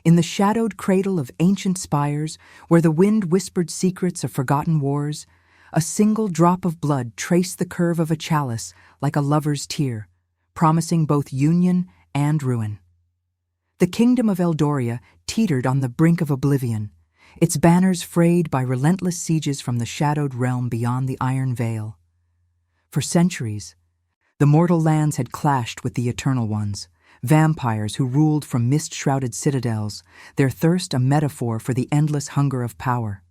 In the shadowed cradle of ancient spires, where the wind whispered secrets of forgotten wars, a single drop of blood traced the curve of a chalice like a lover's tear, promising both union and ruin. The kingdom of Eldoria teetered on the brink of oblivion, its banners frayed by relentless sieges from the shadowed realm beyond the Iron Veil. For centuries, the mortal lands had clashed with the eternal ones, vampires who ruled from mist-shrouded citadels, their thirst a metaphor for the endless hunger of power.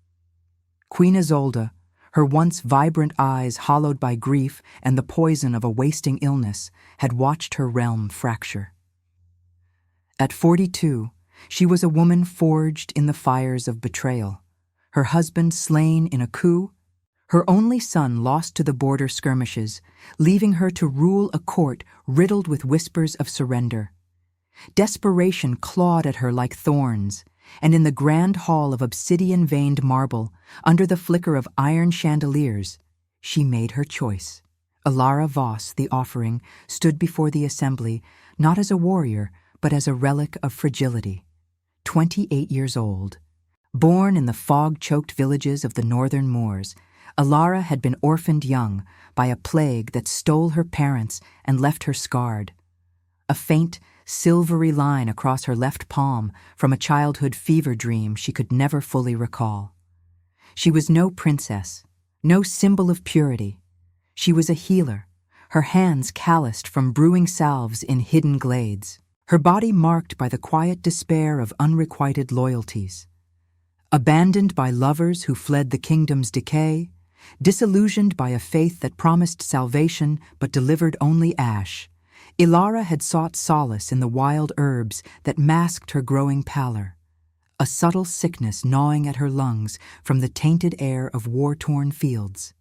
Queen Isolde, her once vibrant eyes hollowed by grief and the poison of a wasting illness, had watched her realm fracture. At 42, she was a woman forged in the fires of betrayal, her husband slain in a coup, her only son lost to the border skirmishes, leaving her to rule a court riddled with whispers of surrender. Desperation clawed at her like thorns, and in the grand hall of obsidian-veined marble, under the flicker of iron chandeliers, she made her choice. Ilara Voss, the offering, stood before the assembly, not as a warrior, but as a relic of fragility. 28 years old. Born in the fog-choked villages of the northern moors, Ilara had been orphaned young by a plague that stole her parents and left her scarred. A faint, silvery line across her left palm from a childhood fever dream she could never fully recall. She was no princess, no symbol of purity. She was a healer, her hands calloused from brewing salves in hidden glades, her body marked by the quiet despair of unrequited loyalties. Abandoned by lovers who fled the kingdom's decay, disillusioned by a faith that promised salvation but delivered only ash, Ilara had sought solace in the wild herbs that masked her growing pallor, a subtle sickness gnawing at her lungs from the tainted air of war-torn fields.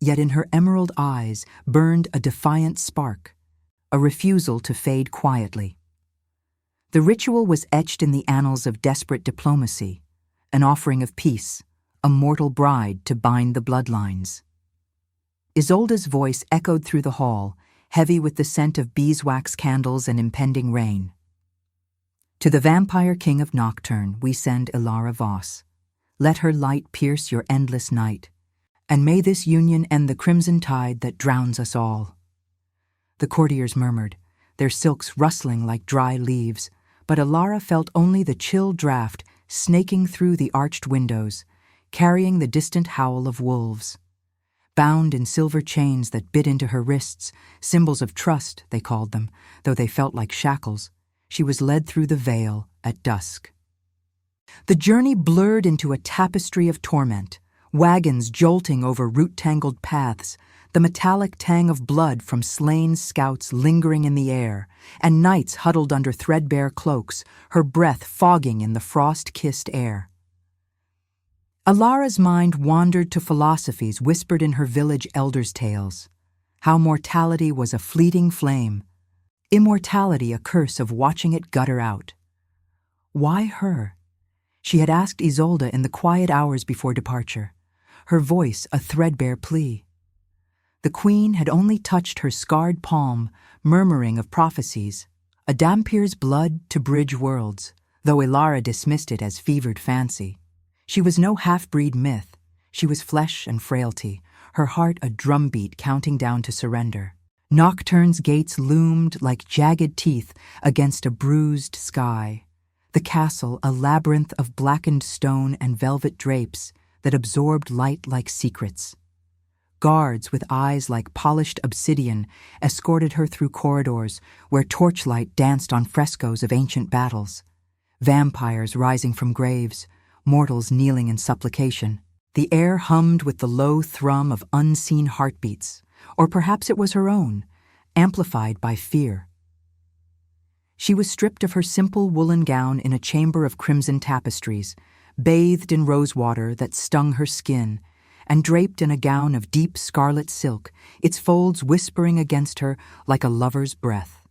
Yet in her emerald eyes burned a defiant spark, a refusal to fade quietly. The ritual was etched in the annals of desperate diplomacy, an offering of peace, a mortal bride to bind the bloodlines. Isolde's voice echoed through the hall, heavy with the scent of beeswax candles and impending rain. To the vampire king of Nocturne we send Ilara Voss. Let her light pierce your endless night, and may this union end the crimson tide that drowns us all. The courtiers murmured, their silks rustling like dry leaves, but Ilara felt only the chill draft snaking through the arched windows, carrying the distant howl of wolves. Bound in silver chains that bit into her wrists, symbols of trust, they called them, though they felt like shackles, she was led through the veil at dusk. The journey blurred into a tapestry of torment, wagons jolting over root-tangled paths, the metallic tang of blood from slain scouts lingering in the air, and knights huddled under threadbare cloaks, her breath fogging in the frost-kissed air. Ilara's mind wandered to philosophies whispered in her village elders' tales, how mortality was a fleeting flame, immortality a curse of watching it gutter out. Why her? She had asked Isolde in the quiet hours before departure, her voice a threadbare plea. The queen had only touched her scarred palm, murmuring of prophecies, a Dhampir's blood to bridge worlds, though Ilara dismissed it as fevered fancy. She was no half-breed myth. She was flesh and frailty, her heart a drumbeat counting down to surrender. Nocturne's gates loomed like jagged teeth against a bruised sky, the castle a labyrinth of blackened stone and velvet drapes that absorbed light like secrets. Guards with eyes like polished obsidian escorted her through corridors where torchlight danced on frescoes of ancient battles. Vampires rising from graves, mortals kneeling in supplication. The air hummed with the low thrum of unseen heartbeats, or perhaps it was her own, amplified by fear. She was stripped of her simple woolen gown in a chamber of crimson tapestries, bathed in rosewater that stung her skin, and draped in a gown of deep scarlet silk, its folds whispering against her like a lover's breath.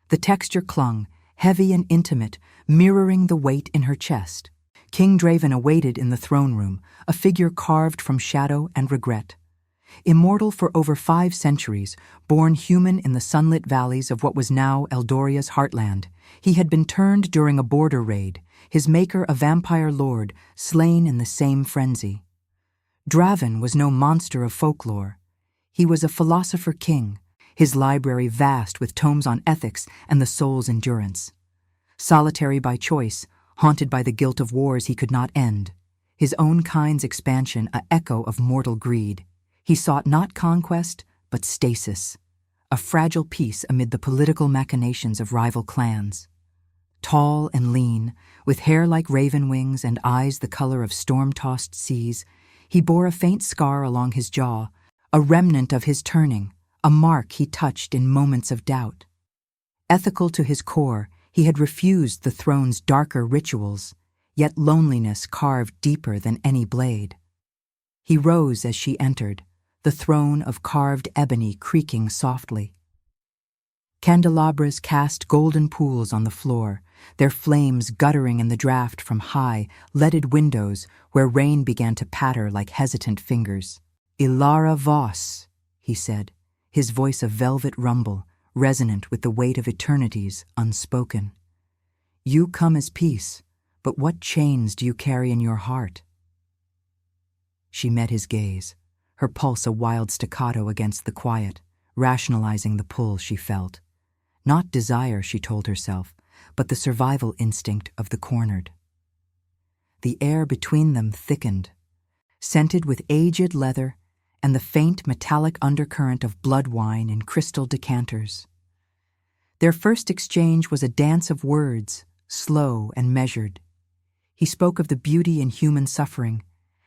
The texture clung, heavy and intimate, mirroring the weight in her chest. King Draven awaited in the throne room, a figure carved from shadow and regret. Immortal for over 5 centuries, born human in the sunlit valleys of what was now Eldoria's heartland, he had been turned during a border raid, his maker a vampire lord, slain in the same frenzy. Draven was no monster of folklore. He was a philosopher king, his library vast with tomes on ethics and the soul's endurance. Solitary by choice, haunted by the guilt of wars he could not end, his own kind's expansion a echo of mortal greed, he sought not conquest, but stasis, a fragile peace amid the political machinations of rival clans. Tall and lean, with hair like raven wings and eyes the color of storm-tossed seas, he bore a faint scar along his jaw, a remnant of his turning, a mark he touched in moments of doubt. Ethical to his core, he had refused the throne's darker rituals, yet loneliness carved deeper than any blade. He rose as she entered, the throne of carved ebony creaking softly. Candelabras cast golden pools on the floor, their flames guttering in the draught from high, leaded windows where rain began to patter like hesitant fingers. "Ilara vos," he said, his voice a velvet rumble, resonant with the weight of eternities unspoken. "You come as peace, but what chains do you carry in your heart?" She met his gaze, her pulse a wild staccato against the quiet, rationalizing the pull she felt. Not desire, she told herself, but the survival instinct of the cornered. The air between them thickened, scented with aged leather and the faint metallic undercurrent of blood wine in crystal decanters. Their first exchange was a dance of words, slow and measured. He spoke of the beauty in human suffering,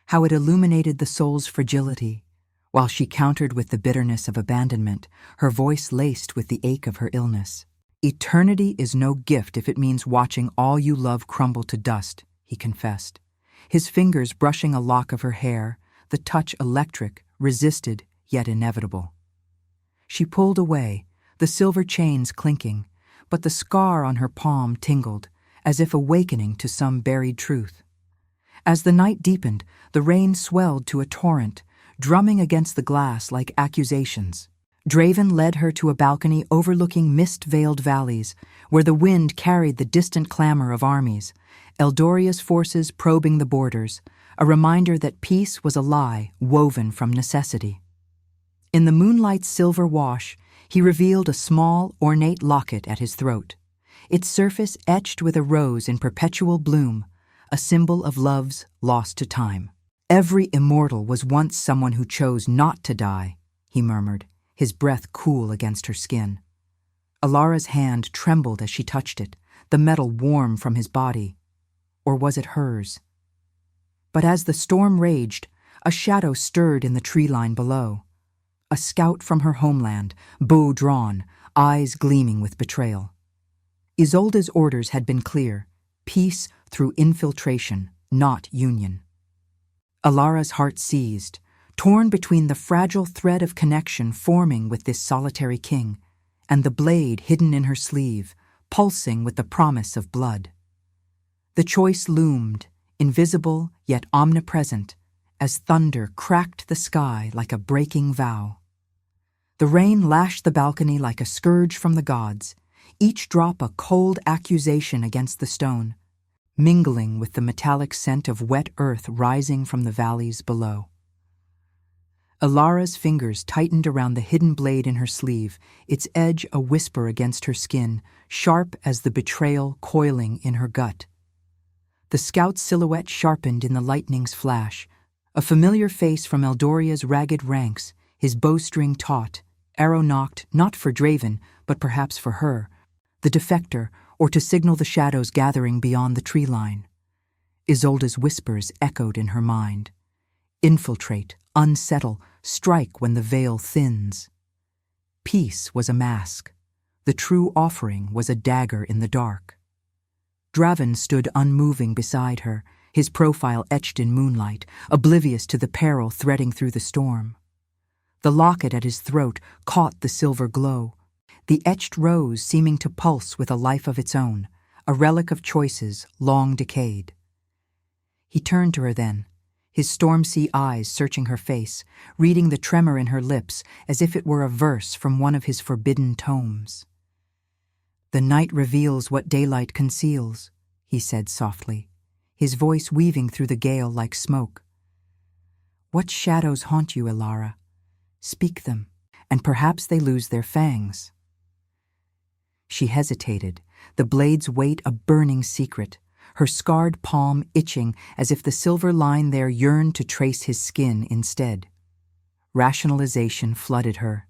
how it illuminated the soul's fragility, while she countered with the bitterness of abandonment, her voice laced with the ache of her illness. "Eternity is no gift if it means watching all you love crumble to dust," he confessed, his fingers brushing a lock of her hair, the touch electric, resisted, yet inevitable. She pulled away, the silver chains clinking, but the scar on her palm tingled, as if awakening to some buried truth. As the night deepened, the rain swelled to a torrent, drumming against the glass like accusations. Draven led her to a balcony overlooking mist-veiled valleys, where the wind carried the distant clamor of armies, Eldoria's forces probing the borders, a reminder that peace was a lie woven from necessity. In the moonlight's silver wash, he revealed a small, ornate locket at his throat, its surface etched with a rose in perpetual bloom, a symbol of love's lost to time. "Every immortal was once someone who chose not to die," he murmured, his breath cool against her skin. Alara's hand trembled as she touched it, the metal warm from his body. Or was it hers? But as the storm raged, a shadow stirred in the tree line below. A scout from her homeland, bow drawn, eyes gleaming with betrayal. Isolde's orders had been clear: peace through infiltration, not union. Alara's heart seized, torn between the fragile thread of connection forming with this solitary king, and the blade hidden in her sleeve, pulsing with the promise of blood. The choice loomed, invisible yet omnipresent, as thunder cracked the sky like a breaking vow. The rain lashed the balcony like a scourge from the gods, each drop a cold accusation against the stone, mingling with the metallic scent of wet earth rising from the valleys below. Alara's fingers tightened around the hidden blade in her sleeve, its edge a whisper against her skin, sharp as the betrayal coiling in her gut. The scout's silhouette sharpened in the lightning's flash, a familiar face from Eldoria's ragged ranks, his bowstring taut, arrow nocked not for Draven, but perhaps for her, the defector, or to signal the shadows gathering beyond the tree line. Isolde's whispers echoed in her mind. Infiltrate, unsettle, strike when the veil thins. Peace was a mask. The true offering was a dagger in the dark. Draven stood unmoving beside her, his profile etched in moonlight, oblivious to the peril threading through the storm. The locket at his throat caught the silver glow, the etched rose seeming to pulse with a life of its own, a relic of choices long decayed. He turned to her then, his storm-sea eyes searching her face, reading the tremor in her lips as if it were a verse from one of his forbidden tomes. "The night reveals what daylight conceals," he said softly, his voice weaving through the gale like smoke. "What shadows haunt you, Ilara? Speak them, and perhaps they lose their fangs." She hesitated, the blade's weight a burning secret, her scarred palm itching as if the silver line there yearned to trace his skin instead. Rationalization flooded her.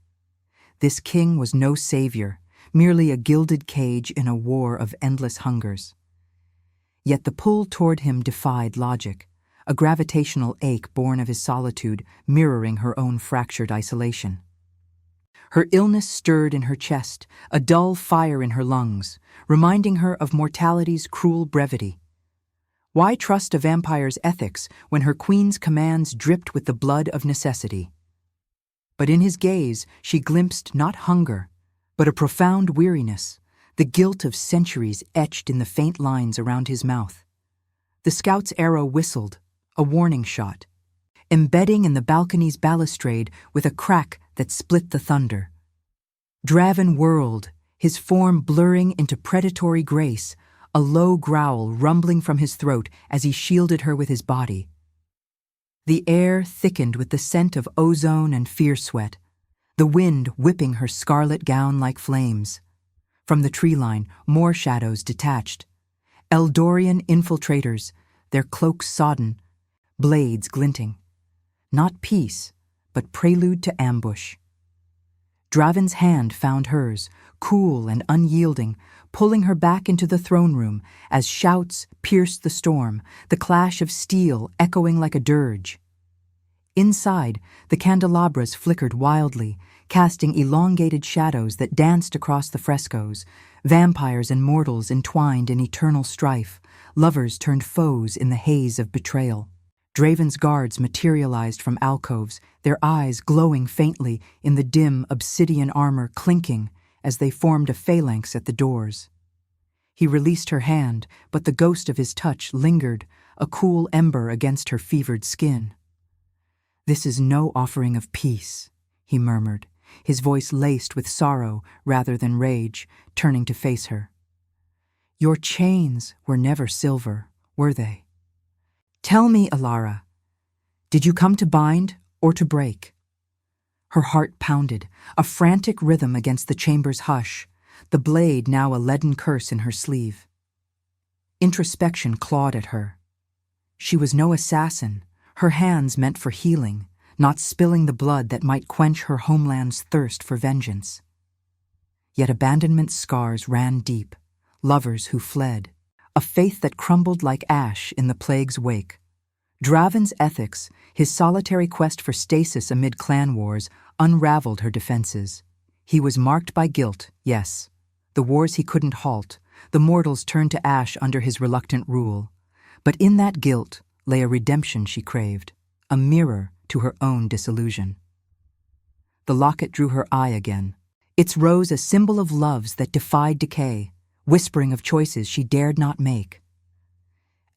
This king was no savior, merely a gilded cage in a war of endless hungers. Yet the pull toward him defied logic, a gravitational ache born of his solitude mirroring her own fractured isolation. Her illness stirred in her chest, a dull fire in her lungs, reminding her of mortality's cruel brevity. Why trust a vampire's ethics when her queen's commands dripped with the blood of necessity? But in his gaze she glimpsed not hunger, but a profound weariness, the guilt of centuries etched in the faint lines around his mouth. The scout's arrow whistled, a warning shot, embedding in the balcony's balustrade with a crack that split the thunder. Draven whirled, his form blurring into predatory grace, a low growl rumbling from his throat as he shielded her with his body. The air thickened with the scent of ozone and fear sweat, the wind whipping her scarlet gown like flames. From the tree line, more shadows detached. Eldorian infiltrators, their cloaks sodden, blades glinting. Not peace, but prelude to ambush. Draven's hand found hers, cool and unyielding, pulling her back into the throne room as shouts pierced the storm, the clash of steel echoing like a dirge. Inside, the candelabras flickered wildly, casting elongated shadows that danced across the frescoes, vampires and mortals entwined in eternal strife, lovers turned foes in the haze of betrayal. Draven's guards materialized from alcoves, their eyes glowing faintly in the dim obsidian armor clinking as they formed a phalanx at the doors. He released her hand, but the ghost of his touch lingered, a cool ember against her fevered skin. "This is no offering of peace," he murmured, his voice laced with sorrow rather than rage, turning to face her. "Your chains were never silver, were they? Tell me, Ilara, did you come to bind or to break?" Her heart pounded, a frantic rhythm against the chamber's hush, the blade now a leaden curse in her sleeve. Introspection clawed at her. She was no assassin, her hands meant for healing, not spilling the blood that might quench her homeland's thirst for vengeance. Yet abandonment's scars ran deep, lovers who fled, a faith that crumbled like ash in the plague's wake. Draven's ethics, his solitary quest for stasis amid clan wars, unraveled her defenses. He was marked by guilt, yes. The wars he couldn't halt, the mortals turned to ash under his reluctant rule. But in that guilt lay a redemption she craved, a mirror to her own disillusion. The locket drew her eye again. Its rose a symbol of loves that defied decay, whispering of choices she dared not make.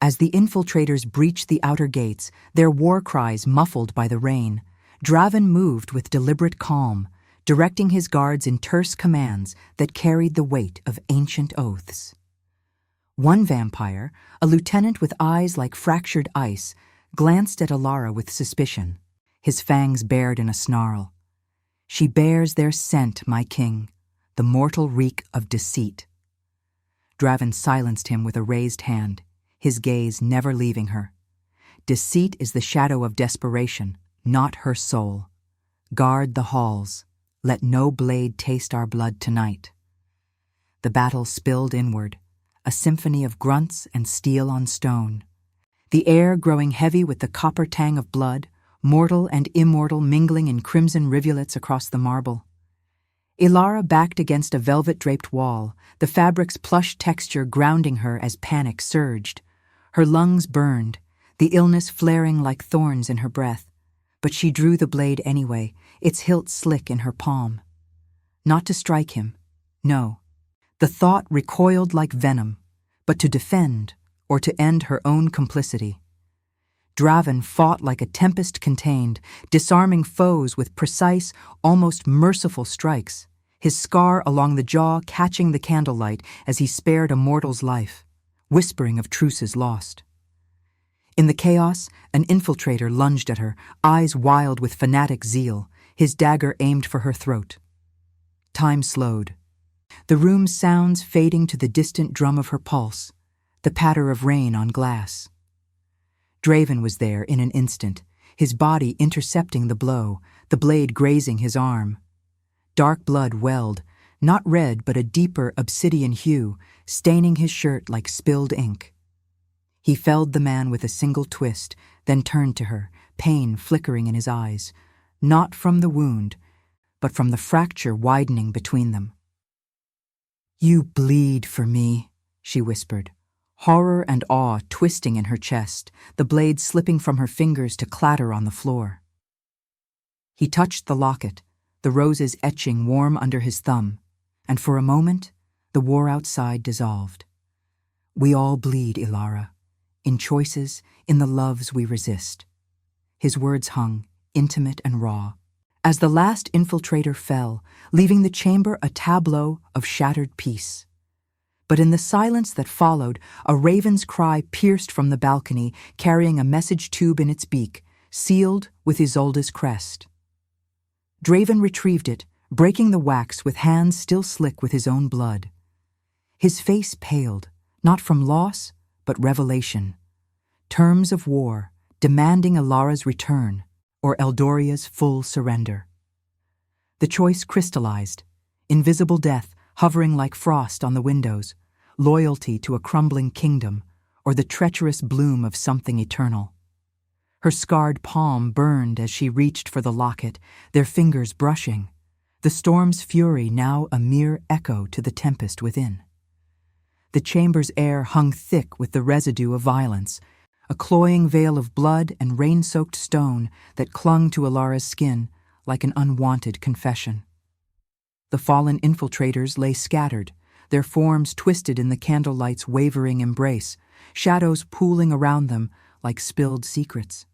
As the infiltrators breached the outer gates, their war cries muffled by the rain, Draven moved with deliberate calm, directing his guards in terse commands that carried the weight of ancient oaths. One vampire, a lieutenant with eyes like fractured ice, glanced at Ilara with suspicion, his fangs bared in a snarl. "She bears their scent, my king, the mortal reek of deceit." Draven silenced him with a raised hand, his gaze never leaving her. Deceit is the shadow of desperation, not her soul. Guard the halls. Let no blade taste our blood tonight. The battle spilled inward, a symphony of grunts and steel on stone. The air growing heavy with the copper tang of blood, mortal and immortal mingling in crimson rivulets across the marble. Ilara backed against a velvet-draped wall, the fabric's plush texture grounding her as panic surged. Her lungs burned, the illness flaring like thorns in her breath. But she drew the blade anyway, its hilt slick in her palm. Not to strike him, no. The thought recoiled like venom, but to defend or to end her own complicity. Draven fought like a tempest contained, disarming foes with precise, almost merciful strikes, his scar along the jaw catching the candlelight as he spared a mortal's life, whispering of truces lost. In the chaos, an infiltrator lunged at her, eyes wild with fanatic zeal, his dagger aimed for her throat. Time slowed, the room's sounds fading to the distant drum of her pulse, the patter of rain on glass. Draven was there in an instant, his body intercepting the blow, the blade grazing his arm. Dark blood welled, not red but a deeper obsidian hue, staining his shirt like spilled ink. He felled the man with a single twist, then turned to her, pain flickering in his eyes, not from the wound, but from the fracture widening between them. "You bleed for me," she whispered, horror and awe twisting in her chest, the blade slipping from her fingers to clatter on the floor. He touched the locket, the roses etching warm under his thumb, and for a moment, the war outside dissolved. "We all bleed, Ilara, in choices, in the loves we resist." His words hung, intimate and raw, as the last infiltrator fell, leaving the chamber a tableau of shattered peace. But in the silence that followed, a raven's cry pierced from the balcony, carrying a message tube in its beak, sealed with Isolde's crest. Draven retrieved it, breaking the wax with hands still slick with his own blood. His face paled, not from loss, but revelation. Terms of war, demanding Ilara's return, or Eldoria's full surrender. The choice crystallized, invisible death hovering like frost on the windows, loyalty to a crumbling kingdom, or the treacherous bloom of something eternal. Her scarred palm burned as she reached for the locket, their fingers brushing, the storm's fury now a mere echo to the tempest within. The chamber's air hung thick with the residue of violence, a cloying veil of blood and rain-soaked stone that clung to Ilara's skin like an unwanted confession. The fallen infiltrators lay scattered, their forms twisted in the candlelight's wavering embrace, shadows pooling around them like spilled secrets.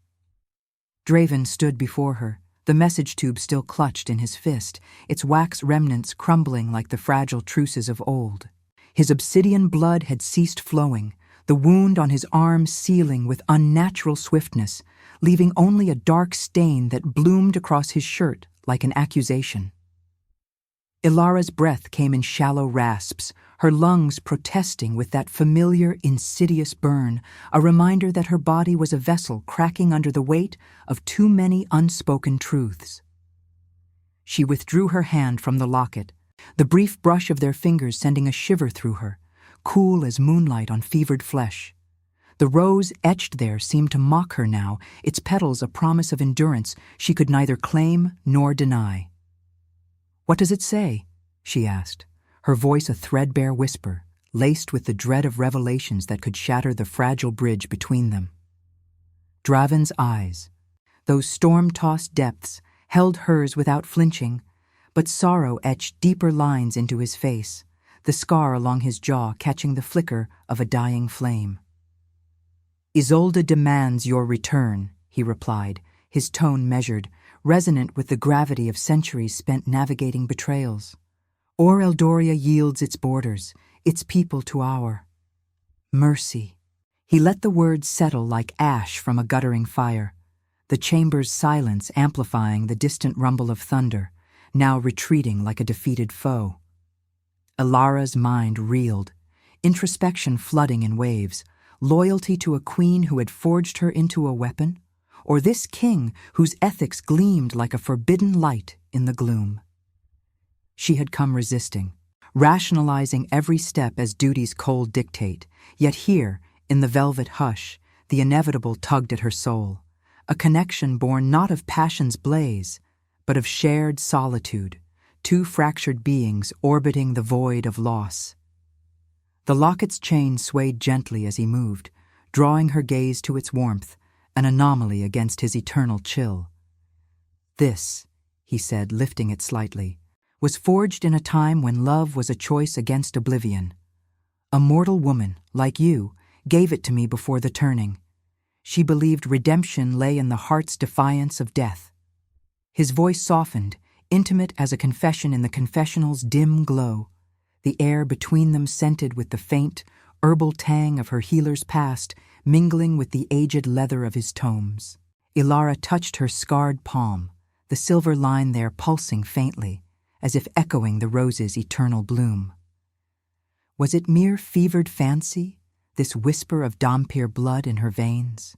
Draven stood before her, the message tube still clutched in his fist, its wax remnants crumbling like the fragile truces of old. His obsidian blood had ceased flowing, the wound on his arm sealing with unnatural swiftness, leaving only a dark stain that bloomed across his shirt like an accusation. Ilara's breath came in shallow rasps, her lungs protesting with that familiar, insidious burn, a reminder that her body was a vessel cracking under the weight of too many unspoken truths. She withdrew her hand from the locket, the brief brush of their fingers sending a shiver through her, cool as moonlight on fevered flesh. The rose etched there seemed to mock her now, its petals a promise of endurance she could neither claim nor deny. "What does it say?" she asked, her voice a threadbare whisper, laced with the dread of revelations that could shatter the fragile bridge between them. Draven's eyes, those storm-tossed depths, held hers without flinching, but sorrow etched deeper lines into his face, the scar along his jaw catching the flicker of a dying flame. "Isolde demands your return," he replied, his tone measured, resonant with the gravity of centuries spent navigating betrayals. "Or Eldoria yields its borders, its people to our mercy." He let the words settle like ash from a guttering fire, the chamber's silence amplifying the distant rumble of thunder, now retreating like a defeated foe. Ilara's mind reeled, introspection flooding in waves, loyalty to a queen who had forged her into a weapon, or this king whose ethics gleamed like a forbidden light in the gloom. She had come resisting, rationalizing every step as duty's cold dictate, yet here, in the velvet hush, the inevitable tugged at her soul, a connection born not of passion's blaze, but of shared solitude, two fractured beings orbiting the void of loss. The locket's chain swayed gently as he moved, drawing her gaze to its warmth, an anomaly against his eternal chill. "This," he said, lifting it slightly, "was forged in a time when love was a choice against oblivion. A mortal woman, like you, gave it to me before the turning. She believed redemption lay in the heart's defiance of death. His voice softened, intimate as a confession in the confessional's dim glow, the air between them scented with the faint, herbal tang of her healer's past, mingling with the aged leather of his tomes. Ilara touched her scarred palm, the silver line there pulsing faintly, as if echoing the rose's eternal bloom. Was it mere fevered fancy, this whisper of Dhampir blood in her veins?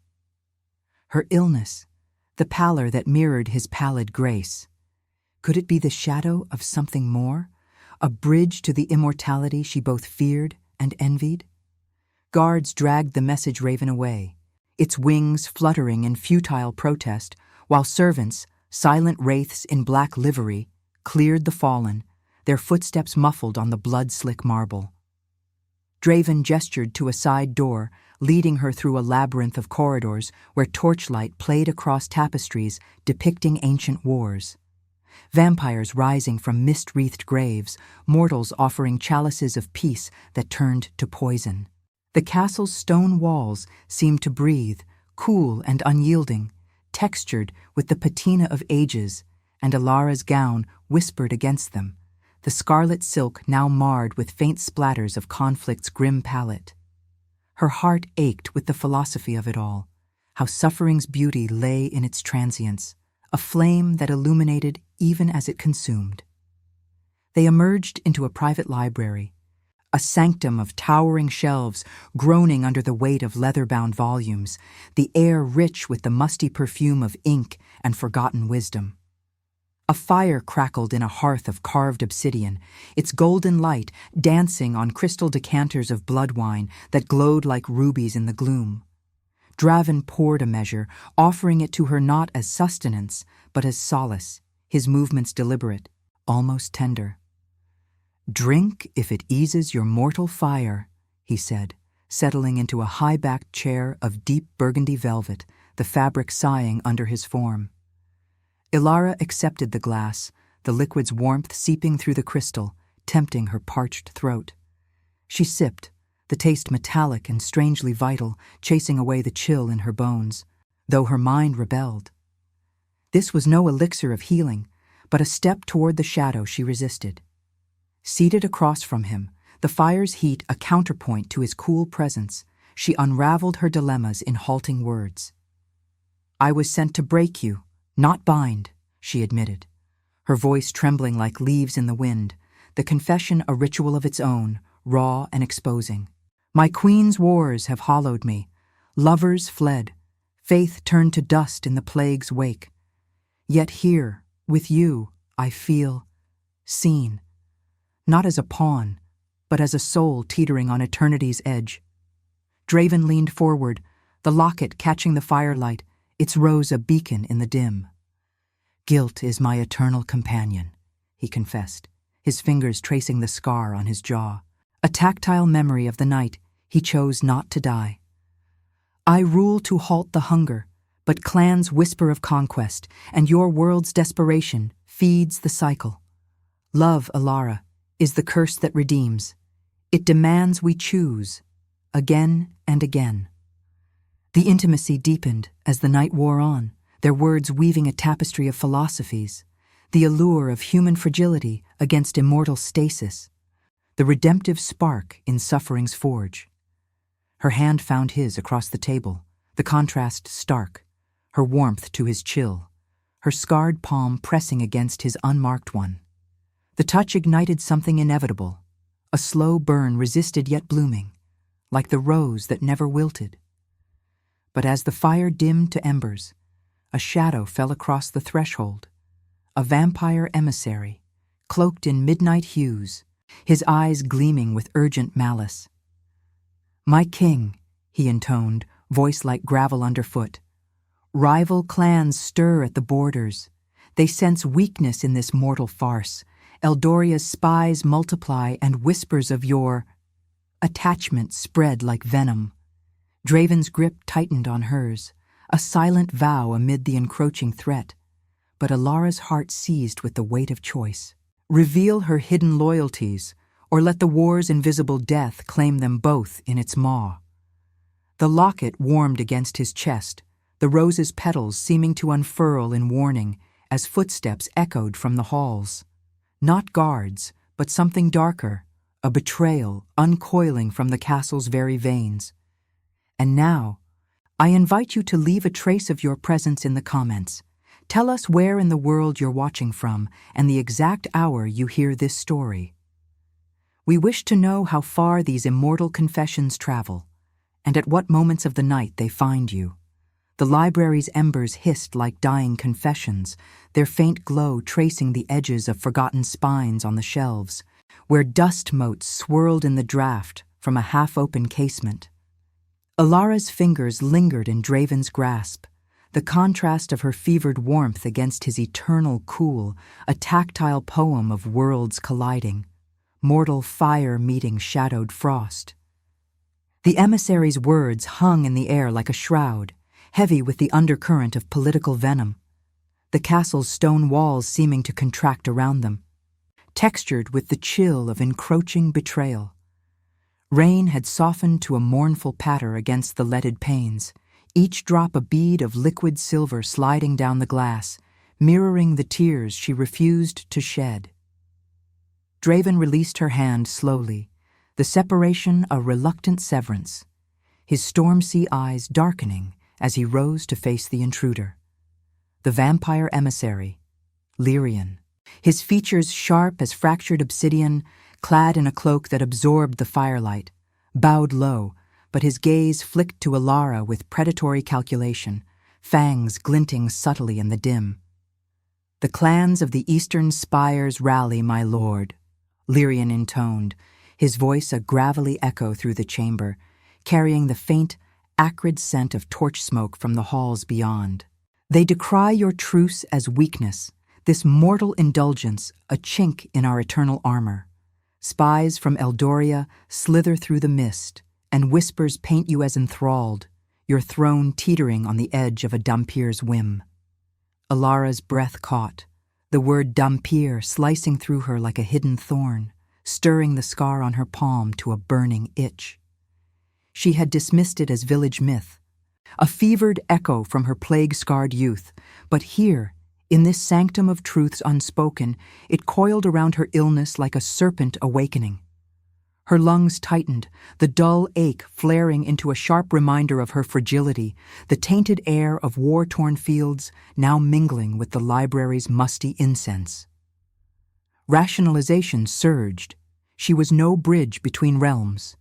Her illness, the pallor that mirrored his pallid grace, could it be the shadow of something more, a bridge to the immortality she both feared and envied? Guards dragged the message raven away, its wings fluttering in futile protest, while servants, silent wraiths in black livery, cleared the fallen, their footsteps muffled on the blood-slick marble. Draven gestured to a side door, leading her through a labyrinth of corridors where torchlight played across tapestries depicting ancient wars. Vampires rising from mist-wreathed graves, mortals offering chalices of peace that turned to poison. The castle's stone walls seemed to breathe, cool and unyielding, textured with the patina of ages, and Ilara's gown whispered against them, the scarlet silk now marred with faint splatters of conflict's grim palette. Her heart ached with the philosophy of it all, how suffering's beauty lay in its transience, a flame that illuminated even as it consumed. They emerged into a private library, a sanctum of towering shelves groaning under the weight of leather-bound volumes, the air rich with the musty perfume of ink and forgotten wisdom. A fire crackled in a hearth of carved obsidian, its golden light dancing on crystal decanters of blood wine that glowed like rubies in the gloom. Draven poured a measure, offering it to her not as sustenance, but as solace, his movements deliberate, almost tender. "Drink if it eases your mortal fire," he said, settling into a high-backed chair of deep burgundy velvet, the fabric sighing under his form. Ilara accepted the glass, the liquid's warmth seeping through the crystal, tempting her parched throat. She sipped, the taste metallic and strangely vital, chasing away the chill in her bones, though her mind rebelled. This was no elixir of healing, but a step toward the shadow she resisted. Seated across from him, the fire's heat a counterpoint to his cool presence, she unraveled her dilemmas in halting words. "I was sent to break you, not bind," she admitted, her voice trembling like leaves in the wind, the confession a ritual of its own, raw and exposing. "My queen's wars have hollowed me, lovers fled, faith turned to dust in the plague's wake. Yet here, with you, I feel seen, not as a pawn, but as a soul teetering on eternity's edge." Draven leaned forward, the locket catching the firelight, its rose a beacon in the dim. "Guilt is my eternal companion," he confessed, his fingers tracing the scar on his jaw, a tactile memory of the night he chose not to die. "I rule to halt the hunger, but clans whisper of conquest, and your world's desperation feeds the cycle. Love, Ilara, is the curse that redeems. It demands we choose, again and again." The intimacy deepened as the night wore on, their words weaving a tapestry of philosophies, the allure of human fragility against immortal stasis, the redemptive spark in suffering's forge. Her hand found his across the table, the contrast stark, her warmth to his chill, her scarred palm pressing against his unmarked one. The touch ignited something inevitable, a slow burn resisted yet blooming, like the rose that never wilted. But as the fire dimmed to embers, a shadow fell across the threshold, a vampire emissary, cloaked in midnight hues, his eyes gleaming with urgent malice. "My king," he intoned, voice like gravel underfoot. "Rival clans stir at the borders. They sense weakness in this mortal farce. Eldoria's spies multiply and whispers of your attachment spread like venom." Draven's grip tightened on hers, a silent vow amid the encroaching threat, but Ilara's heart seized with the weight of choice. Reveal her hidden loyalties, or let the war's invisible death claim them both in its maw. The locket warmed against his chest, the rose's petals seeming to unfurl in warning as footsteps echoed from the halls. Not guards, but something darker, a betrayal uncoiling from the castle's very veins. And now, I invite you to leave a trace of your presence in the comments. Tell us where in the world you're watching from and the exact hour you hear this story. We wish to know how far these immortal confessions travel, and at what moments of the night they find you. The library's embers hissed like dying confessions, their faint glow tracing the edges of forgotten spines on the shelves, where dust motes swirled in the draught from a half-open casement. Alara's fingers lingered in Draven's grasp, the contrast of her fevered warmth against his eternal cool, a tactile poem of worlds colliding, mortal fire meeting shadowed frost. The emissary's words hung in the air like a shroud, heavy with the undercurrent of political venom, the castle's stone walls seeming to contract around them, textured with the chill of encroaching betrayal. Rain had softened to a mournful patter against the leaded panes, each drop a bead of liquid silver sliding down the glass, mirroring the tears she refused to shed. Draven released her hand slowly, the separation a reluctant severance, his storm-sea eyes darkening as he rose to face the intruder. The vampire emissary, Lyrian, his features sharp as fractured obsidian, clad in a cloak that absorbed the firelight, bowed low, but his gaze flicked to Alara with predatory calculation, fangs glinting subtly in the dim. "The clans of the eastern spires rally, my lord," Lyrian intoned, his voice a gravelly echo through the chamber, carrying the faint, acrid scent of torch smoke from the halls beyond. "They decry your truce as weakness, this mortal indulgence a chink in our eternal armor. Spies from Eldoria slither through the mist, and whispers paint you as enthralled, your throne teetering on the edge of a Dhampir's whim." Alara's breath caught, the word Dhampir slicing through her like a hidden thorn, stirring the scar on her palm to a burning itch. She had dismissed it as village myth, a fevered echo from her plague-scarred youth, but here, in this sanctum of truths unspoken, it coiled around her illness like a serpent awakening. Her lungs tightened, the dull ache flaring into a sharp reminder of her fragility, the tainted air of war-torn fields now mingling with the library's musty incense. Rationalization surged. She was no bridge between realms,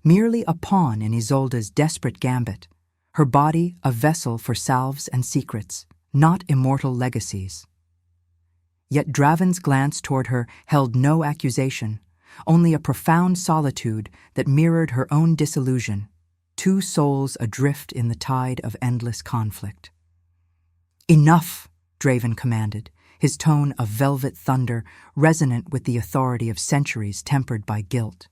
merely a pawn in Isolde's desperate gambit, her body a vessel for salves and secrets, not immortal legacies. Yet Draven's glance toward her held no accusation, only a profound solitude that mirrored her own disillusion, two souls adrift in the tide of endless conflict. "Enough," Draven commanded, his tone a velvet thunder, resonant with the authority of centuries tempered by guilt.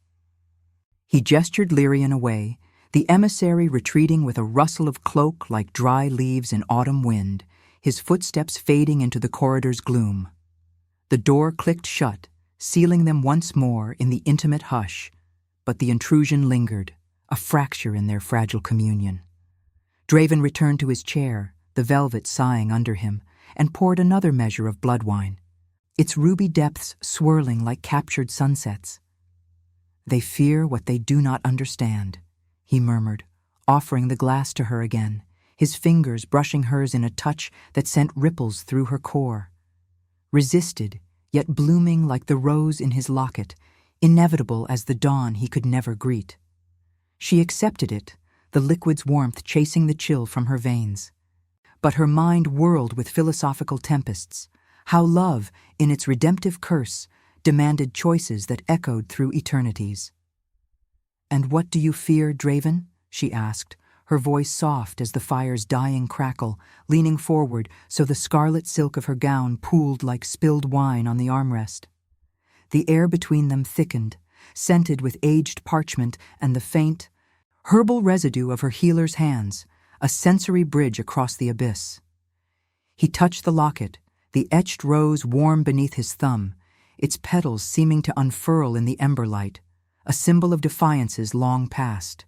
He gestured Lyrian away, the emissary retreating with a rustle of cloak like dry leaves in autumn wind, his footsteps fading into the corridor's gloom. The door clicked shut, sealing them once more in the intimate hush, but the intrusion lingered, a fracture in their fragile communion. Draven returned to his chair, the velvet sighing under him, and poured another measure of blood wine, its ruby depths swirling like captured sunsets. "They fear what they do not understand," he murmured, offering the glass to her again, his fingers brushing hers in a touch that sent ripples through her core. Resisted, yet blooming like the rose in his locket, inevitable as the dawn he could never greet. She accepted it, the liquid's warmth chasing the chill from her veins. But her mind whirled with philosophical tempests, how love, in its redemptive curse, demanded choices that echoed through eternities. "And what do you fear, Draven?" she asked, her voice soft as the fire's dying crackle, leaning forward so the scarlet silk of her gown pooled like spilled wine on the armrest. The air between them thickened, scented with aged parchment and the faint, herbal residue of her healer's hands, a sensory bridge across the abyss. He touched the locket, the etched rose warm beneath his thumb, its petals seeming to unfurl in the ember light, a symbol of defiances long past.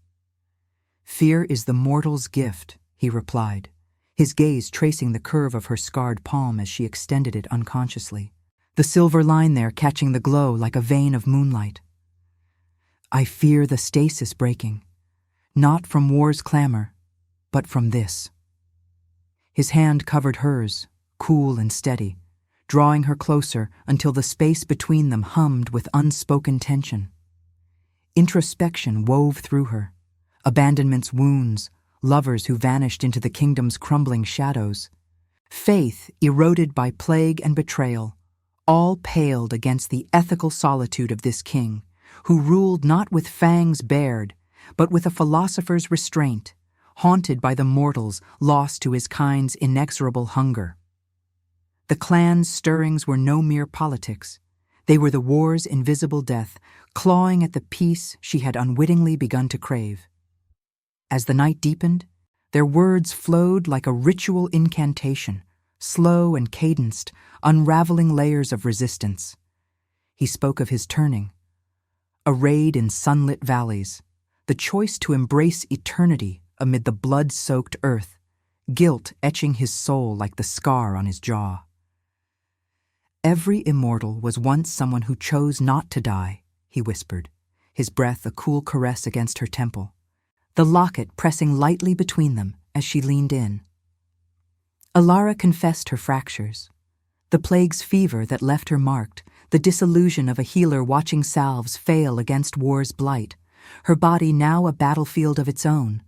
"Fear is the mortal's gift," he replied, his gaze tracing the curve of her scarred palm as she extended it unconsciously, the silver line there catching the glow like a vein of moonlight. "I fear the stasis breaking, not from war's clamor, but from this." His hand covered hers, cool and steady, drawing her closer until the space between them hummed with unspoken tension. Introspection wove through her, abandonment's wounds, lovers who vanished into the kingdom's crumbling shadows, faith eroded by plague and betrayal, all paled against the ethical solitude of this king, who ruled not with fangs bared, but with a philosopher's restraint, haunted by the mortals lost to his kind's inexorable hunger. The clan's stirrings were no mere politics. They were the war's invisible death, clawing at the peace she had unwittingly begun to crave. As the night deepened, their words flowed like a ritual incantation, slow and cadenced, unraveling layers of resistance. He spoke of his turning, a raid in sunlit valleys, the choice to embrace eternity amid the blood-soaked earth, guilt etching his soul like the scar on his jaw. "Every immortal was once someone who chose not to die," he whispered, his breath a cool caress against her temple, the locket pressing lightly between them as she leaned in. Alara confessed her fractures, the plague's fever that left her marked, the disillusion of a healer watching salves fail against war's blight, her body now a battlefield of its own,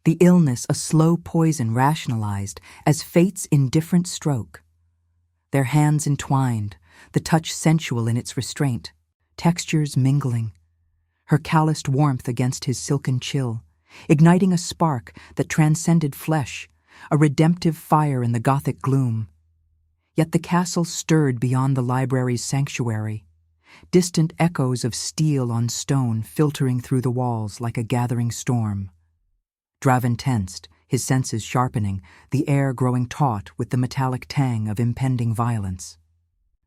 the illness a slow poison rationalized as fate's indifferent stroke. Their hands entwined, the touch sensual in its restraint, textures mingling, her calloused warmth against his silken chill, igniting a spark that transcended flesh, a redemptive fire in the Gothic gloom. Yet the castle stirred beyond the library's sanctuary, distant echoes of steel on stone filtering through the walls like a gathering storm. Draven tensed, his senses sharpening, the air growing taut with the metallic tang of impending violence.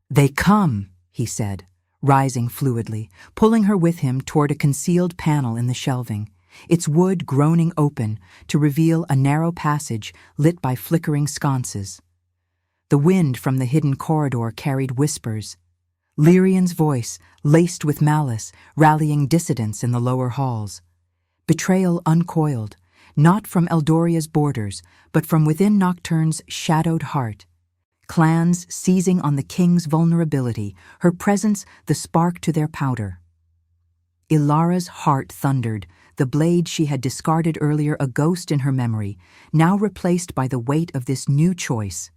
"They come," he said, rising fluidly, pulling her with him toward a concealed panel in the shelving, its wood groaning open to reveal a narrow passage lit by flickering sconces. The wind from the hidden corridor carried whispers, Lyrian's voice, laced with malice, rallying dissidents in the lower halls. Betrayal uncoiled, not from Eldoria's borders, but from within Nocturne's shadowed heart. Clans seizing on the king's vulnerability, her presence the spark to their powder. Ilara's heart thundered, the blade she had discarded earlier a ghost in her memory, now replaced by the weight of this new choice.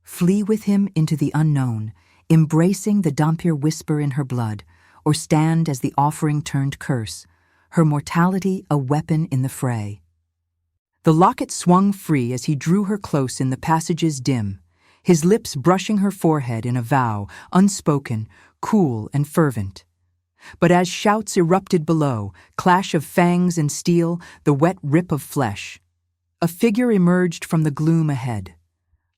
Flee with him into the unknown, embracing the Dhampir whisper in her blood, or stand as the offering turned curse, her mortality a weapon in the fray. The locket swung free as he drew her close in the passage's dim, his lips brushing her forehead in a vow, unspoken, cool and fervent. But as shouts erupted below, clash of fangs and steel, the wet rip of flesh, a figure emerged from the gloom ahead.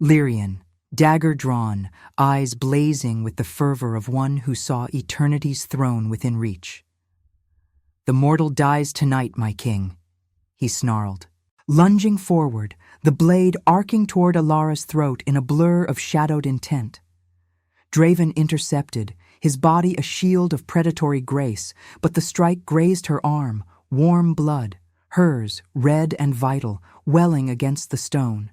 Lyrian, dagger drawn, eyes blazing with the fervor of one who saw eternity's throne within reach. "The mortal dies tonight, my king," he snarled. Lunging forward, the blade arcing toward Alara's throat in a blur of shadowed intent. Draven intercepted, his body a shield of predatory grace, but the strike grazed her arm, warm blood, hers, red and vital, welling against the stone.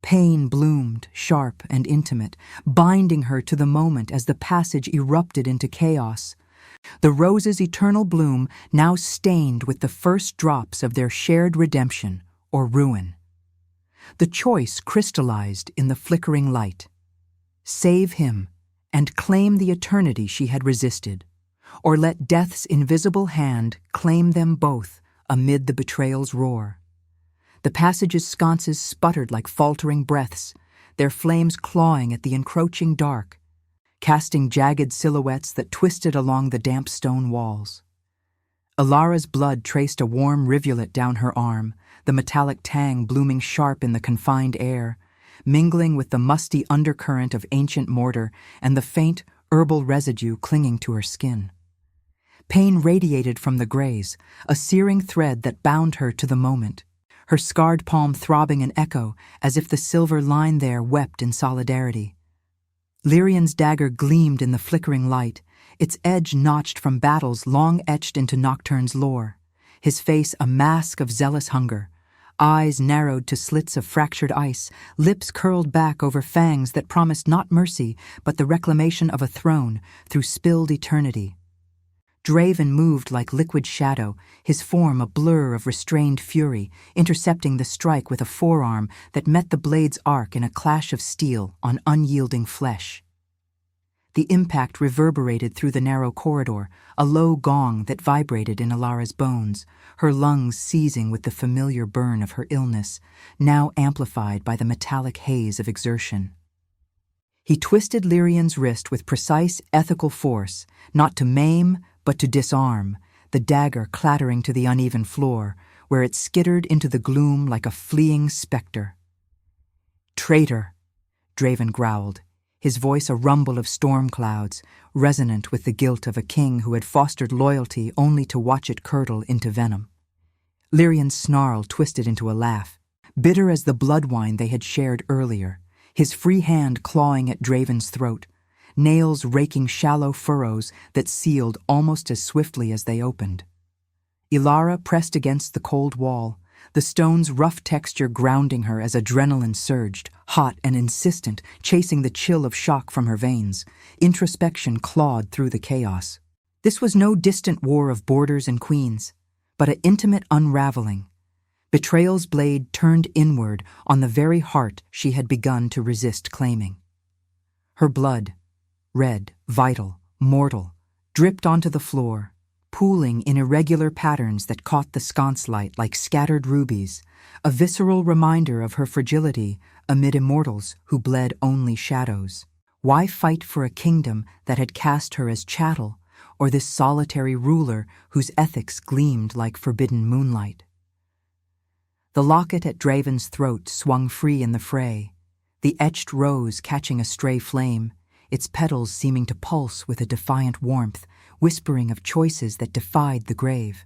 Pain bloomed, sharp and intimate, binding her to the moment as the passage erupted into chaos. The rose's eternal bloom now stained with the first drops of their shared redemption or ruin. The choice crystallized in the flickering light. Save him and claim the eternity she had resisted, or let death's invisible hand claim them both amid the betrayal's roar. The passage's sconces sputtered like faltering breaths, their flames clawing at the encroaching dark, casting jagged silhouettes that twisted along the damp stone walls. Alara's blood traced a warm rivulet down her arm, the metallic tang blooming sharp in the confined air, mingling with the musty undercurrent of ancient mortar and the faint, herbal residue clinging to her skin. Pain radiated from the graze, a searing thread that bound her to the moment. Her scarred palm throbbing in echo, as if the silver line there wept in solidarity. Lyrian's dagger gleamed in the flickering light, its edge notched from battles long etched into Nocturne's lore. His face a mask of zealous hunger, eyes narrowed to slits of fractured ice, lips curled back over fangs that promised not mercy, but the reclamation of a throne through spilled eternity. Draven moved like liquid shadow, his form a blur of restrained fury, intercepting the strike with a forearm that met the blade's arc in a clash of steel on unyielding flesh. The impact reverberated through the narrow corridor, a low gong that vibrated in Alara's bones, her lungs seizing with the familiar burn of her illness, now amplified by the metallic haze of exertion. He twisted Lyrian's wrist with precise ethical force, not to maim, but to disarm, the dagger clattering to the uneven floor, where it skittered into the gloom like a fleeing specter. "Traitor," Draven growled, his voice a rumble of storm clouds, resonant with the guilt of a king who had fostered loyalty only to watch it curdle into venom. Lyrian's snarl twisted into a laugh, bitter as the blood wine they had shared earlier, his free hand clawing at Draven's throat, nails raking shallow furrows that sealed almost as swiftly as they opened. Alara pressed against the cold wall, the stone's rough texture grounding her as adrenaline surged, hot and insistent, chasing the chill of shock from her veins. Introspection clawed through the chaos. This was no distant war of borders and queens, but an intimate unraveling. Betrayal's blade turned inward on the very heart she had begun to resist claiming. Her blood, red, vital, mortal, dripped onto the floor, pooling in irregular patterns that caught the sconce light like scattered rubies, a visceral reminder of her fragility amid immortals who bled only shadows. Why fight for a kingdom that had cast her as chattel, or this solitary ruler whose ethics gleamed like forbidden moonlight? The locket at Draven's throat swung free in the fray, the etched rose catching a stray flame, its petals seeming to pulse with a defiant warmth, whispering of choices that defied the grave.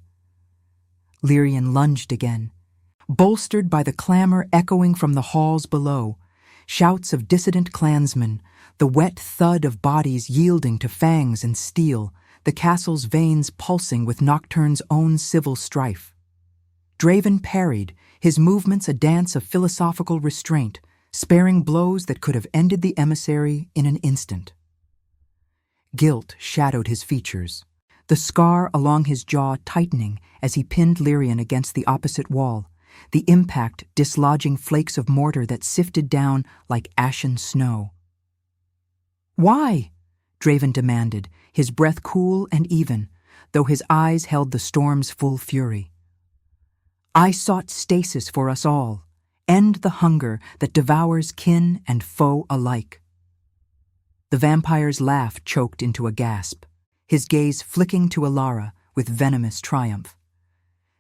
Lyrian lunged again, bolstered by the clamor echoing from the halls below, shouts of dissident clansmen, the wet thud of bodies yielding to fangs and steel, the castle's veins pulsing with Nocturne's own civil strife. Draven parried, his movements a dance of philosophical restraint, sparing blows that could have ended the emissary in an instant. Guilt shadowed his features, the scar along his jaw tightening as he pinned Lyrian against the opposite wall, the impact dislodging flakes of mortar that sifted down like ashen snow. "Why?" Draven demanded, his breath cool and even, though his eyes held the storm's full fury. "I sought stasis for us all, end the hunger that devours kin and foe alike." The vampire's laugh choked into a gasp, his gaze flicking to Alara with venomous triumph.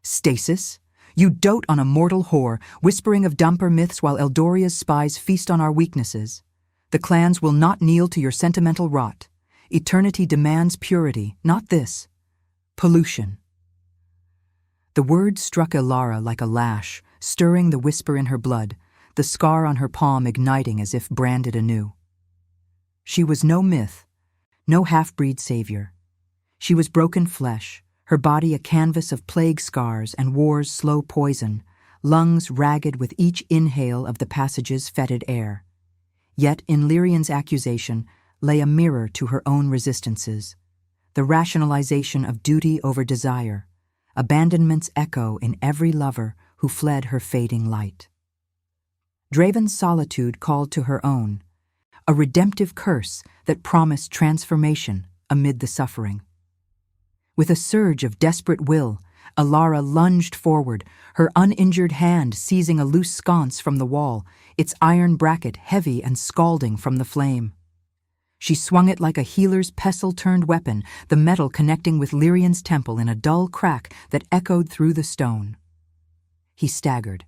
"Stasis? You dote on a mortal whore, whispering of Dhampir myths while Eldoria's spies feast on our weaknesses. The clans will not kneel to your sentimental rot. Eternity demands purity, not this. Pollution." The word struck Alara like a lash, stirring the whisper in her blood, the scar on her palm igniting as if branded anew. She was no myth, no half-breed savior. She was broken flesh, her body a canvas of plague scars and war's slow poison, lungs ragged with each inhale of the passage's fetid air. Yet in Lyrian's accusation lay a mirror to her own resistances, the rationalization of duty over desire, abandonment's echo in every lover who fled her fading light. Draven's solitude called to her own, a redemptive curse that promised transformation amid the suffering. With a surge of desperate will, Alara lunged forward, her uninjured hand seizing a loose sconce from the wall, its iron bracket heavy and scalding from the flame. She swung it like a healer's pestle-turned weapon, the metal connecting with Lyrian's temple in a dull crack that echoed through the stone. He staggered,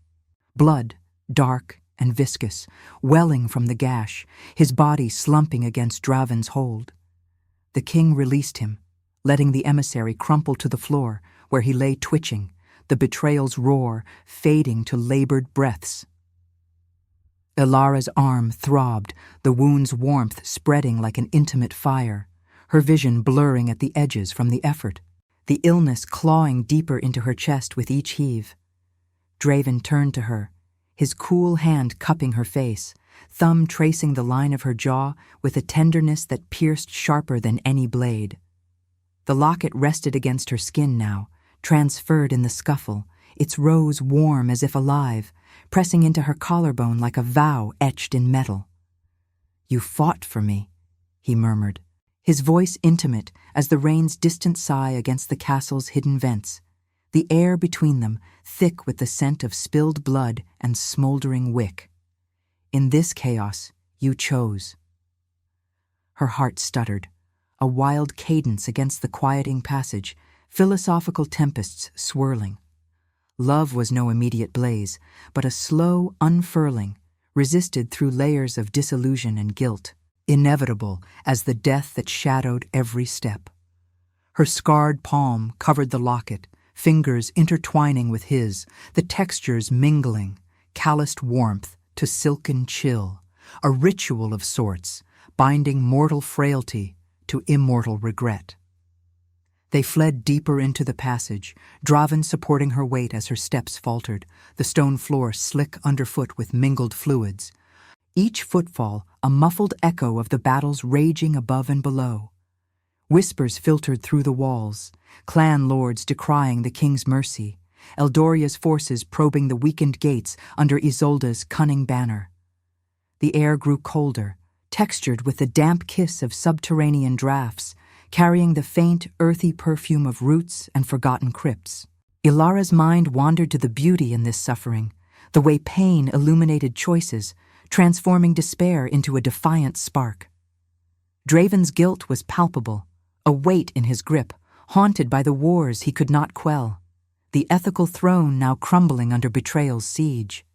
blood, dark and viscous, welling from the gash, his body slumping against Draven's hold. The king released him, letting the emissary crumple to the floor, where he lay twitching, the betrayal's roar fading to labored breaths. Ilara's arm throbbed, the wound's warmth spreading like an intimate fire, her vision blurring at the edges from the effort, the illness clawing deeper into her chest with each heave. Draven turned to her, his cool hand cupping her face, thumb tracing the line of her jaw with a tenderness that pierced sharper than any blade. The locket rested against her skin now, transferred in the scuffle, its rose warm as if alive, pressing into her collarbone like a vow etched in metal. "You fought for me," he murmured, his voice intimate as the rain's distant sigh against the castle's hidden vents, the air between them thick with the scent of spilled blood and smoldering wick. "In this chaos, you chose." Her heart stuttered, a wild cadence against the quieting passage, philosophical tempests swirling. Love was no immediate blaze, but a slow unfurling, resisted through layers of disillusion and guilt, inevitable as the death that shadowed every step. Her scarred palm covered the locket, fingers intertwining with his, the textures mingling, calloused warmth to silken chill, a ritual of sorts, binding mortal frailty to immortal regret. They fled deeper into the passage, Draven supporting her weight as her steps faltered, the stone floor slick underfoot with mingled fluids. Each footfall a muffled echo of the battles raging above and below. Whispers filtered through the walls, clan lords decrying the king's mercy, Eldoria's forces probing the weakened gates under Isolde's cunning banner. The air grew colder, textured with the damp kiss of subterranean draughts, carrying the faint, earthy perfume of roots and forgotten crypts. Ilara's mind wandered to the beauty in this suffering, the way pain illuminated choices, transforming despair into a defiant spark. Draven's guilt was palpable, a weight in his grip, haunted by the wars he could not quell, the ethical throne now crumbling under betrayal's siege.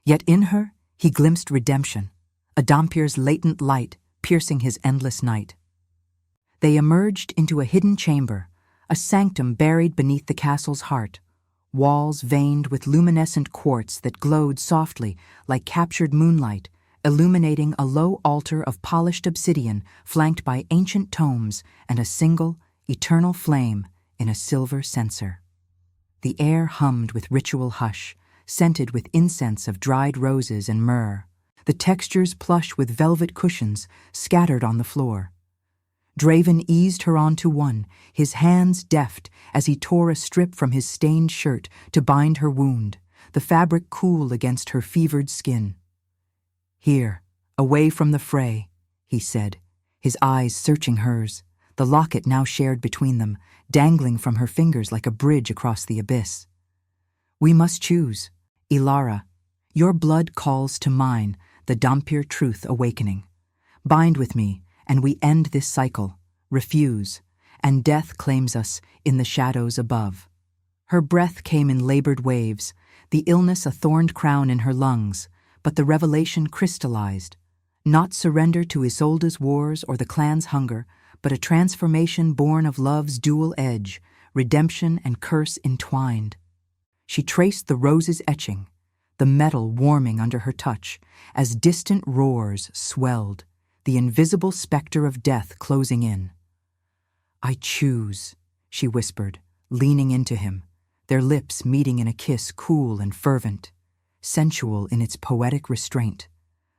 Yet in her, he glimpsed redemption, a Dhampir's latent light piercing his endless night. They emerged into a hidden chamber, a sanctum buried beneath the castle's heart, walls veined with luminescent quartz that glowed softly like captured moonlight, illuminating a low altar of polished obsidian flanked by ancient tomes and a single, eternal flame in a silver censer. The air hummed with ritual hush, scented with incense of dried roses and myrrh, the textures plush with velvet cushions scattered on the floor. Draven eased her onto one, his hands deft as he tore a strip from his stained shirt to bind her wound, the fabric cool against her fevered skin. "Here, away from the fray," he said, his eyes searching hers, the locket now shared between them, dangling from her fingers like a bridge across the abyss. "We must choose. Ilara, your blood calls to mine, the Dhampir truth awakening. Bind with me, and we end this cycle, refuse, and death claims us in the shadows above." Her breath came in labored waves, the illness a thorned crown in her lungs, but the revelation crystallized, not surrender to Isolde's wars or the clan's hunger, but a transformation born of love's dual edge, redemption and curse entwined. She traced the rose's etching, the metal warming under her touch, as distant roars swelled, the invisible specter of death closing in. "I choose," she whispered, leaning into him, their lips meeting in a kiss cool and fervent, sensual in its poetic restraint,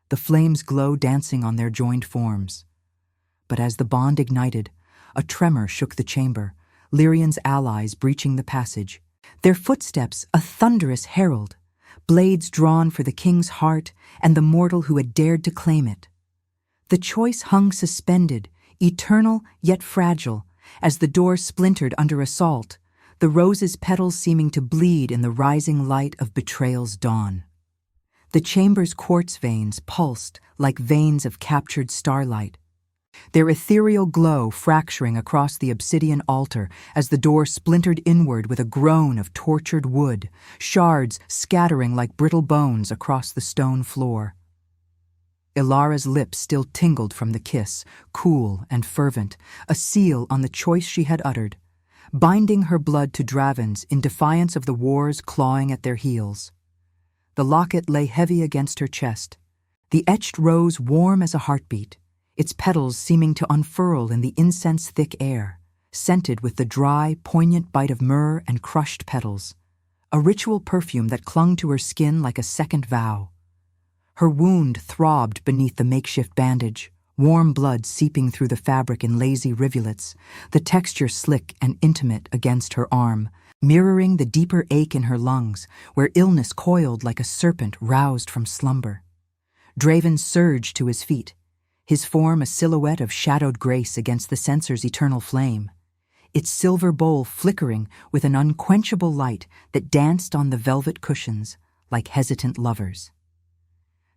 the flames glow dancing on their joined forms. But as the bond ignited, a tremor shook the chamber, Lyrian's allies breaching the passage, their footsteps a thunderous herald, blades drawn for the king's heart and the mortal who had dared to claim it. The choice hung suspended, eternal yet fragile, as the door splintered under assault, the rose's petals seeming to bleed in the rising light of betrayal's dawn. The chamber's quartz veins pulsed like veins of captured starlight, their ethereal glow fracturing across the obsidian altar as the door splintered inward with a groan of tortured wood, shards scattering like brittle bones across the stone floor. Ilara's lips still tingled from the kiss, cool and fervent, a seal on the choice she had uttered, binding her blood to Draven's in defiance of the wars clawing at their heels. The locket lay heavy against her chest, the etched rose warm as a heartbeat, its petals seeming to unfurl in the incense-thick air, scented with the dry, poignant bite of myrrh and crushed petals, a ritual perfume that clung to her skin like a second vow. Her wound throbbed beneath the makeshift bandage, warm blood seeping through the fabric in lazy rivulets, the texture slick and intimate against her arm, mirroring the deeper ache in her lungs, where illness coiled like a serpent roused from slumber. Draven surged to his feet, his form a silhouette of shadowed grace against the censer's eternal flame, its silver bowl flickering with an unquenchable light that danced on the velvet cushions like hesitant lovers.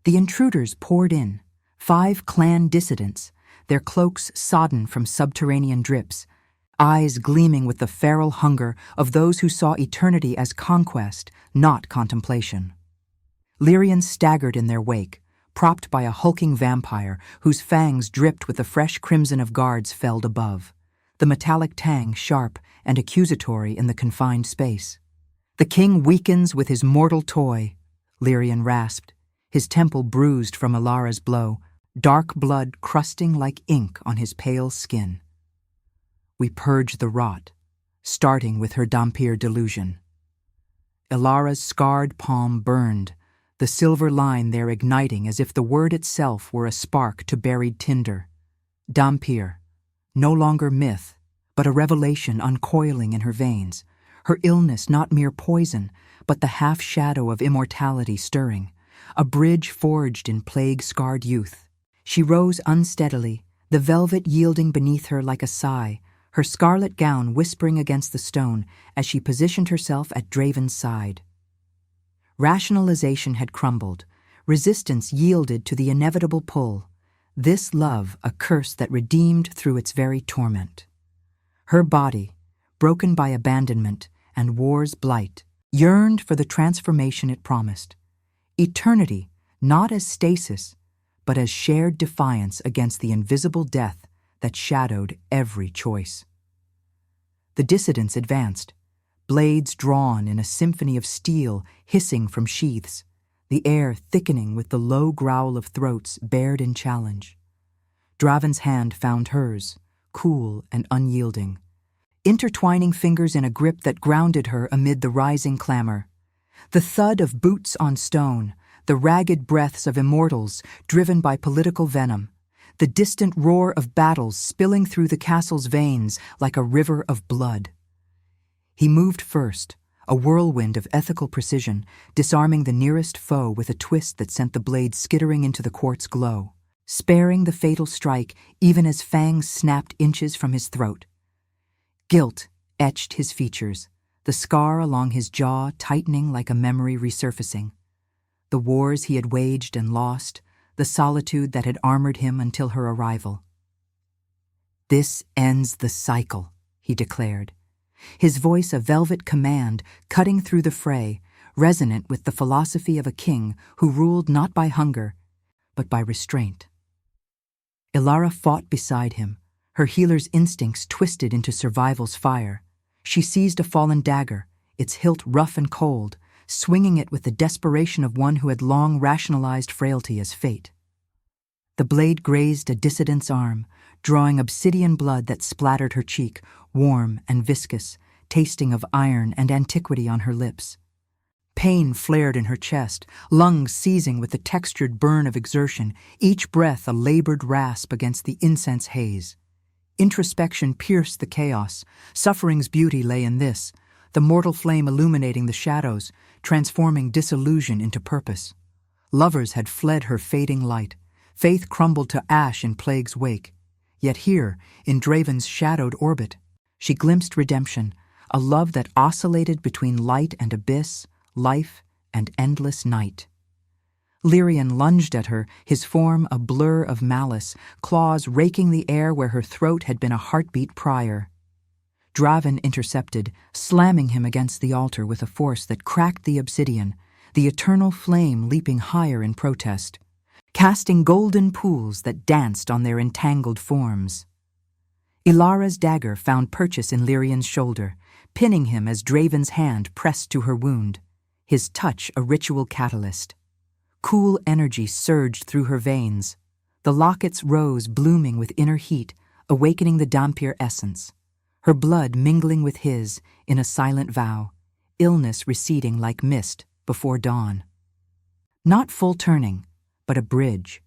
The intruders poured in, 5 clan dissidents, their cloaks sodden from subterranean drips, eyes gleaming with the feral hunger of those who saw eternity as conquest, not contemplation. Lyrians staggered in their wake, propped by a hulking vampire whose fangs dripped with the fresh crimson of guards felled above, the metallic tang sharp and accusatory in the confined space. "The king weakens with his mortal toy," Lyrian rasped, his temple bruised from Ilara's blow, dark blood crusting like ink on his pale skin. "We purge the rot, starting with her Dhampir delusion." Ilara's scarred palm burned, the silver line there igniting as if the word itself were a spark to buried tinder. Dhampir, no longer myth, but a revelation uncoiling in her veins, her illness not mere poison, but the half-shadow of immortality stirring, a bridge forged in plague-scarred youth. She rose unsteadily, the velvet yielding beneath her like a sigh, her scarlet gown whispering against the stone as she positioned herself at Draven's side. Rationalization had crumbled, resistance yielded to the inevitable pull, this love a curse that redeemed through its very torment. Her body, broken by abandonment and war's blight, yearned for the transformation it promised. Eternity, not as stasis, but as shared defiance against the invisible death that shadowed every choice. The dissidents advanced, blades drawn in a symphony of steel hissing from sheaths, the air thickening with the low growl of throats bared in challenge. Draven's hand found hers, cool and unyielding, intertwining fingers in a grip that grounded her amid the rising clamor. The thud of boots on stone, the ragged breaths of immortals driven by political venom, the distant roar of battles spilling through the castle's veins like a river of blood. He moved first, a whirlwind of ethical precision, disarming the nearest foe with a twist that sent the blade skittering into the quartz glow, sparing the fatal strike even as fangs snapped inches from his throat. Guilt etched his features, the scar along his jaw tightening like a memory resurfacing. The wars he had waged and lost, the solitude that had armored him until her arrival. "This ends the cycle," he declared, his voice a velvet command cutting through the fray, resonant with the philosophy of a king who ruled not by hunger, but by restraint. Ilara fought beside him, her healer's instincts twisted into survival's fire. She seized a fallen dagger, its hilt rough and cold, swinging it with the desperation of one who had long rationalized frailty as fate. The blade grazed a dissident's arm, drawing obsidian blood that splattered her cheek, warm and viscous, tasting of iron and antiquity on her lips. Pain flared in her chest, lungs seizing with the textured burn of exertion, each breath a labored rasp against the incense haze. Introspection pierced the chaos. Suffering's beauty lay in this, the mortal flame illuminating the shadows, transforming disillusion into purpose. Lovers had fled her fading light. Faith crumbled to ash in plague's wake. Yet here, in Draven's shadowed orbit, she glimpsed redemption, a love that oscillated between light and abyss, life and endless night. Lyrian lunged at her, his form a blur of malice, claws raking the air where her throat had been a heartbeat prior. Draven intercepted, slamming him against the altar with a force that cracked the obsidian, the eternal flame leaping higher in protest. casting golden pools that danced on their entangled forms. Ilara's dagger found purchase in Lyrian's shoulder, pinning him as Draven's hand pressed to her wound, his touch a ritual catalyst. Cool energy surged through her veins. The lockets rose, blooming with inner heat, awakening the Dhampir essence, her blood mingling with his in a silent vow, illness receding like mist before dawn. Not full turning, but a bridge.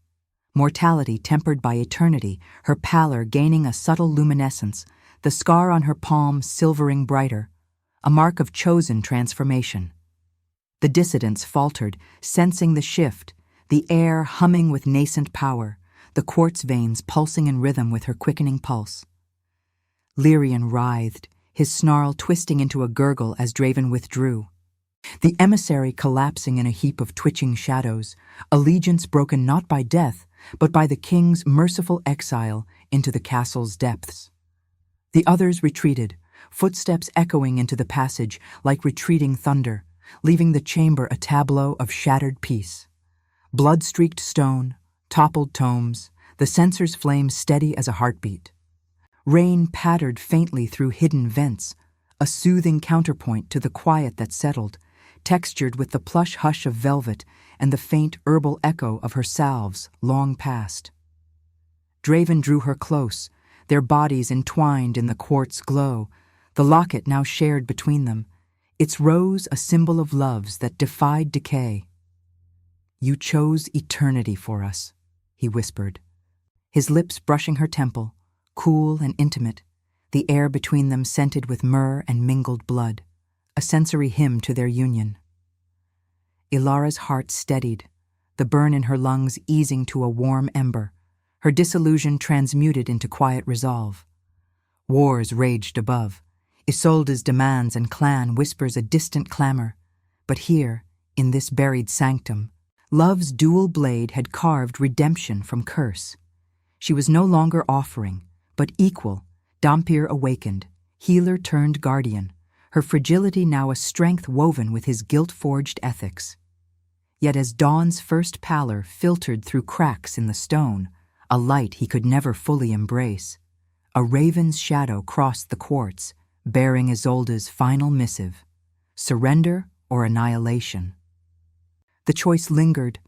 Mortality tempered by eternity, her pallor gaining a subtle luminescence, the scar on her palm silvering brighter, a mark of chosen transformation. The dissidents faltered, sensing the shift, the air humming with nascent power, the quartz veins pulsing in rhythm with her quickening pulse. Lyrian writhed, his snarl twisting into a gurgle as Draven withdrew. The emissary collapsing in a heap of twitching shadows, allegiance broken not by death, but by the king's merciful exile into the castle's depths. The others retreated, footsteps echoing into the passage like retreating thunder, leaving the chamber a tableau of shattered peace. Blood-streaked stone, toppled tomes, the censer's flame steady as a heartbeat. Rain pattered faintly through hidden vents, a soothing counterpoint to the quiet that settled, textured with the plush hush of velvet and the faint herbal echo of her salves long past. Draven drew her close, their bodies entwined in the quartz glow, the locket now shared between them, its rose a symbol of loves that defied decay. "You chose eternity for us," he whispered, his lips brushing her temple, cool and intimate, the air between them scented with myrrh and mingled blood, a sensory hymn to their union. Ilara's heart steadied, the burn in her lungs easing to a warm ember, her disillusion transmuted into quiet resolve. Wars raged above. Isolde's demands and clan whispers a distant clamor, but here, in this buried sanctum, love's dual blade had carved redemption from curse. She was no longer offering, but equal. Dhampir awakened, healer turned guardian, her fragility now a strength woven with his guilt-forged ethics. Yet as dawn's first pallor filtered through cracks in the stone, a light he could never fully embrace, a raven's shadow crossed the quartz, bearing Isolde's final missive, surrender or annihilation. The choice lingered,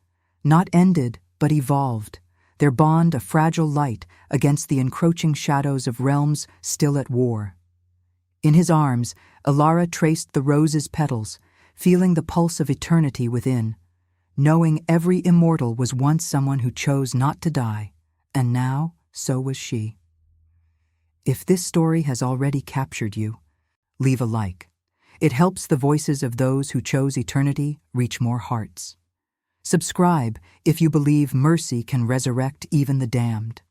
not ended, but evolved, their bond a fragile light against the encroaching shadows of realms still at war. In his arms, Ilara traced the rose's petals, feeling the pulse of eternity within, knowing every immortal was once someone who chose not to die, and now so was she. If this story has already captured you, leave a like. It helps the voices of those who chose eternity reach more hearts. Subscribe if you believe mercy can resurrect even the damned.